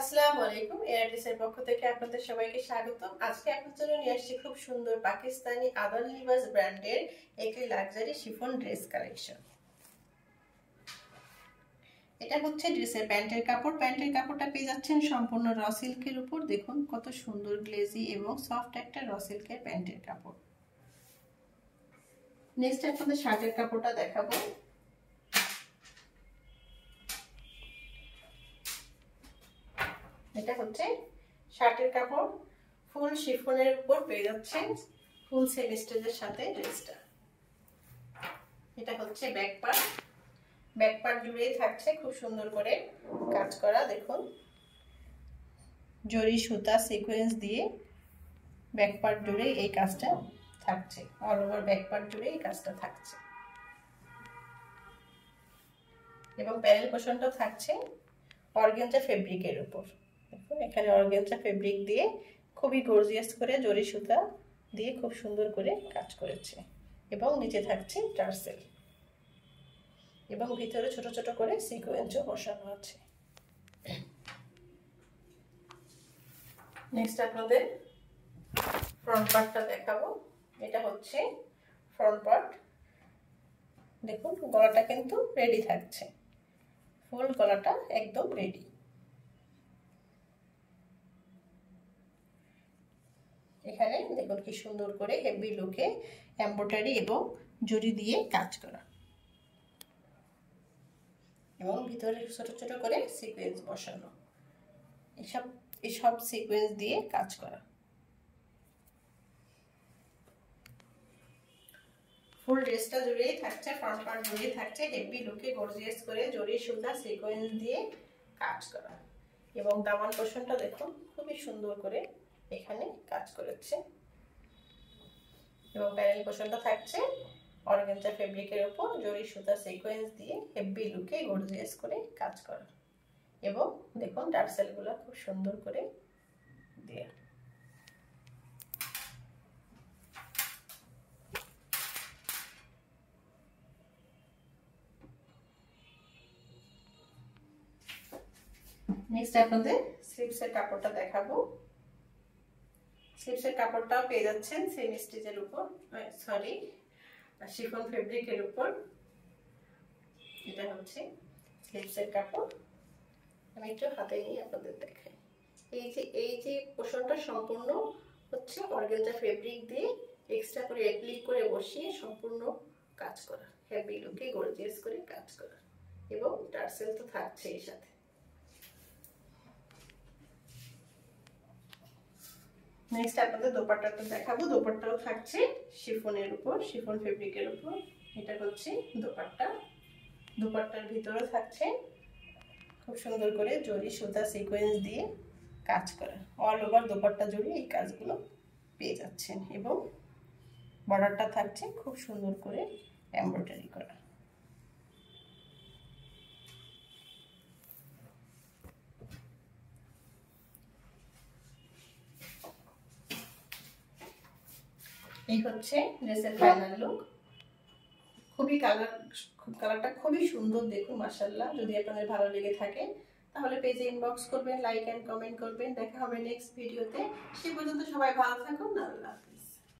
আসসালামু আলাইকুম। এয়ারডিসের পক্ষ থেকে আপনাদের সবাইকে স্বাগতম। আজকে আপনাদের জন্য নিয়ে আসছি খুব সুন্দর পাকিস্তানি আদল লিবাস ব্র্যান্ডের একটি লাক্সারি শিফন ড্রেস কালেকশন। এটা হচ্ছে ড্রেসের প্যান্টের কাপড়। প্যান্টের কাপড়টা পেয়ে যাচ্ছেন সম্পূর্ণ র সিল্কের উপর। দেখুন কত সুন্দর গ্লেজি এবং সফট একটা র সিল্কের প্যান্টের কাপড়। নেক্সট আপনাদের শার্টের কাপড়টা দেখাবো। এটা হচ্ছে শার্টের কাপড়, ফুল শিফনের উপর পেয়ে যাচ্ছেন ফুল সেমি স্টেজের সাথে ড্রেসটা। এটা হচ্ছে ব্যাক পার্ট। ব্যাক পার্ট জুড়েই থাকছে খুব সুন্দর করে কাজ করা। দেখুন জরি সুতা সিকোয়েন্স দিয়ে ব্যাক পার্ট জুড়ে এই কাজটা থাকছে। অল ওভার ব্যাক পার্ট জুড়ে এই কাজটা থাকছে এবং প্যানেল পোর্শনটা থাকছে অর্গানজা ফেব্রিকের উপর। দেখুন এখানে অর্গানজা ফেব্রিক দিয়ে খুবই গর্জিয়াস করে জরি সুতা দিয়ে খুব সুন্দর করে কাজ করেছে এবং নিচে থাকছে টার্সেল এবং ভিতরে ছোট ছোট করে সিকোয়েন্সও বসানো আছে। নেক্সট আপনাদের ফ্রন্ট পার্টটা দেখাবো। এটা হচ্ছে ফ্রন্ট পার্ট। দেখুন গলাটা কিন্তু রেডি থাকছে, ফুল গলাটা একদম রেডি। এখানে দেখুন কি সুন্দর করে হেভি লুকে এমব্রয়ডারি এবং জরি দিয়ে কাজ করা এবং ভিতরে ছোট ছোট করে সিকোয়েন্স বসানো। এসব সিকোয়েন্স দিয়ে কাজ করা। ফুল ড্রেসটা জুড়েই থাকছে, ফ্রন্ট পার্ট জুড়েই থাকছে হেভি লুকে গর্জিয়াস করে জরি সুতা সিকোয়েন্স দিয়ে কাজ করা এবং দামান পোর্শনটা দেখুন খুবই সুন্দর করে এখানে কাজ করেছে এবং প্যানেল পোর্শনটা থাকছে অর্গানজা ফেব্রিকের উপর জরি সুতা সিকোয়েন্স দিয়ে হেভি লুকে গর্জিয়াস করে কাজ করা এবং দেখুন টার্সেলগুলো খুব সুন্দর করে দেয়া। নেক্সট আপনাদের স্লিভসের কাপড়টা দেখাবো। স্লিভসের কাপড়টাও পেয়ে যাচ্ছেন সেমি স্টিচের উপর, সরি শিফন ফেব্রিকের উপর। এটা হচ্ছে স্লিভসের কাপড়। আমি একটু হাতে নিয়ে আপনাদের দেখাই। এই যে পোর্শনটা সম্পূর্ণ হচ্ছে অর্গানজা ফেব্রিক দিয়ে এক্সট্রা করে অ্যাপ্লিক করে বসিয়ে সম্পূর্ণ কাজ করা, হেভি লুকে গর্জিয়াস করে কাজ করা এবং টার্সেল তো থাকছে এর সাথে। নেক্সট আপনাদের দোপাট্টাটা দেখাবো। দোপাট্টাও থাকছে শিফনের উপর, শিফন ফেব্রিকের উপর। এটা হচ্ছে দোপাট্টা। দোপাট্টার ভিতরে থাকছে খুব সুন্দর করে জরি সুতা সিকোয়েন্স দিয়ে কাজ করা। অল ওভার দোপাট্টা জুড়ে এই কাজগুলো পেয়ে যাচ্ছেন এবং বর্ডারটা থাকছে খুব সুন্দর করে এমব্রয়ডারি করা। এই হচ্ছে ড্রেসের ফাইনাল লুক। কালারটা খুবই সুন্দর। দেখুন মাশাআল্লাহ। যদি আপনাদের ভালো লেগে থাকে তাহলে পেজে ইনবক্স করবেন, লাইক এন্ড কমেন্ট করবেন। দেখা হবে নেক্সট ভিডিওতে। সে পর্যন্ত সবাই ভালো থাকুন। আল্লাহ।